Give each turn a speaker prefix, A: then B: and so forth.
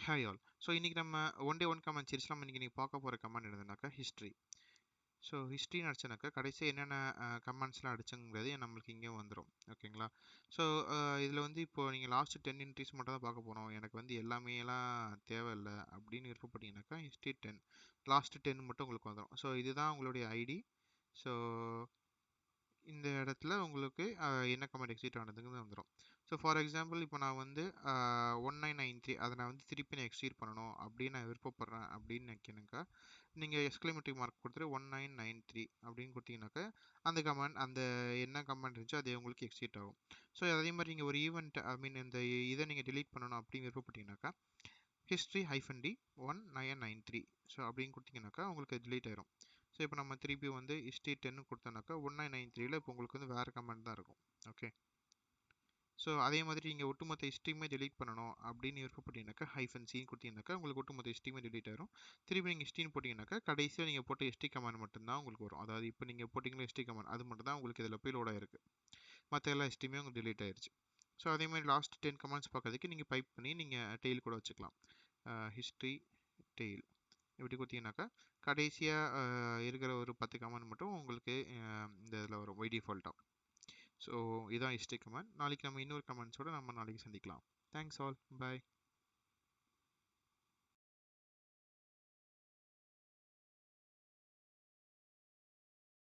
A: Hi all. So இன்றைக்கி நம்ம one day one comment சீரிஸில் நம்ம இன்றைக்கி பார்க்க போகிற கமெண்ட் என்னதுனாக்கா ஹிஸ்ட்ரி. ஸோ ஹிஸ்ட்ரின்னு அடிச்சனாக்கா கடைசி என்னென்ன கமெண்ட்ஸ்லாம் அடிச்சுங்கிறது நம்மளுக்கு இங்கே வந்துடும். ஓகேங்களா? ஸோ இதில் வந்து இப்போது நீங்கள் லாஸ்ட் 10 என்ட்ரிஸ் மட்டும் தான் பார்க்க போகிறோம். எனக்கு வந்து எல்லாமேலாம் தேவையில்லை அப்படின்னு விருப்பப்பட்டீங்கன்னாக்கா ஹிஸ்ட்ரி 10 லாஸ்ட் 10 மட்டும் உங்களுக்கு வந்துடும். ஸோ இதுதான் உங்களுடைய ஐடி. ஸோ இந்த இடத்துல உங்களுக்கு என்ன கமெண்ட் எக்ஸிட் ஆனதுங்கிறது வந்துடும். ஸோ ஃபார் எக்ஸாம்பிள் இப்போ நான் வந்து 1993 அதை நான் வந்து திருப்பி நான் எக்ஸீட் பண்ணணும் அப்படின்னு நான் விருப்பப்படுறேன் அப்படின்னு நினைக்கிறேனாக்கா நீங்கள் எக்ஸ்க்ளமேட்டிவ் மார்க் கொடுத்துட்டு 1993 அப்படின்னு கொடுத்தீங்கன்னாக்கா அந்த கமெண்ட் அந்த என்ன கமெண்ட் இருந்துச்சோ அது உங்களுக்கு எக்ஸிட் ஆகும். ஸோ அதே மாதிரி நீங்கள் ஒரு ஈவெண்ட் இந்த இதை நீங்கள் delete பண்ணணும் அப்படின்னு விருப்பப்பட்டீங்கன்னாக்கா ஹிஸ்ட்ரி -d 1993 ஸோ அப்படின்னு கொடுத்தீங்கன்னாக்கா உங்களுக்கு delete ஆயிரும். ஸோ இப்போ நம்ம திருப்பி வந்து ஹிஸ்ட்ரி 10 கொடுத்தோம்னாக்கா 1993 இப்போ உங்களுக்கு வந்து வேறு கமெண்ட் தான் இருக்கும். ஓகே. ஸோ அதே மாதிரி நீங்கள் ஒட்டுமொத்த ஹிஸ்ட்ரியுமே delete பண்ணணும் அப்படின்னு விருப்பப்பட்டீங்கன்னாக்கா -c கொடுத்தீங்கன்னாக்கா உங்களுக்கு ஒட்டுமொத்த ஹிஸ்ட்ரியுமே delete ஆயிரும். திருப்பி நீங்கள் ஹிஸ்ட்ரின்னு போட்டிங்கனாக்கா கடைசியாக நீங்கள் போட்ட ஹிஸ்ட்ரி கமெண்ட் மட்டும்தான் உங்களுக்கு வரும். அதாவது இப்போ நீங்கள் போட்டிங்களா ஹிஸ்ட்ரி கமெண்ட் அது மட்டும் தான் உங்களுக்கு இதில் போய் லோட் ஆயிருக்கு. மற்ற எல்லா ஹிஸ்ட்ரியுமே உங்களுக்கு delete ஆயிருச்சு. ஸோ அதே மாதிரி லாஸ்ட் 10 கமெண்ட்ஸ் பார்க்கறதுக்கு நீங்கள் பைப் பண்ணி நீங்கள் டெய்ல் கூட வச்சுக்கலாம். ஹிஸ்ட்ரி டெய்ல் இப்படி கொடுத்தீங்கன்னாக்கா கடைசியாக இருக்கிற ஒரு 10 கமெண்ட் மட்டும் உங்களுக்கு இந்த இதில் வரும் பை டிஃபால்ட்டாக. ஸோ இதான் ஹிஸ்ட்ரி கமெண்ட். நாளைக்கு நம்ம இன்னொரு கமெண்ட்ஸோடு நம்ம நாளைக்கு சந்திக்கலாம். Thanks all. பாய்.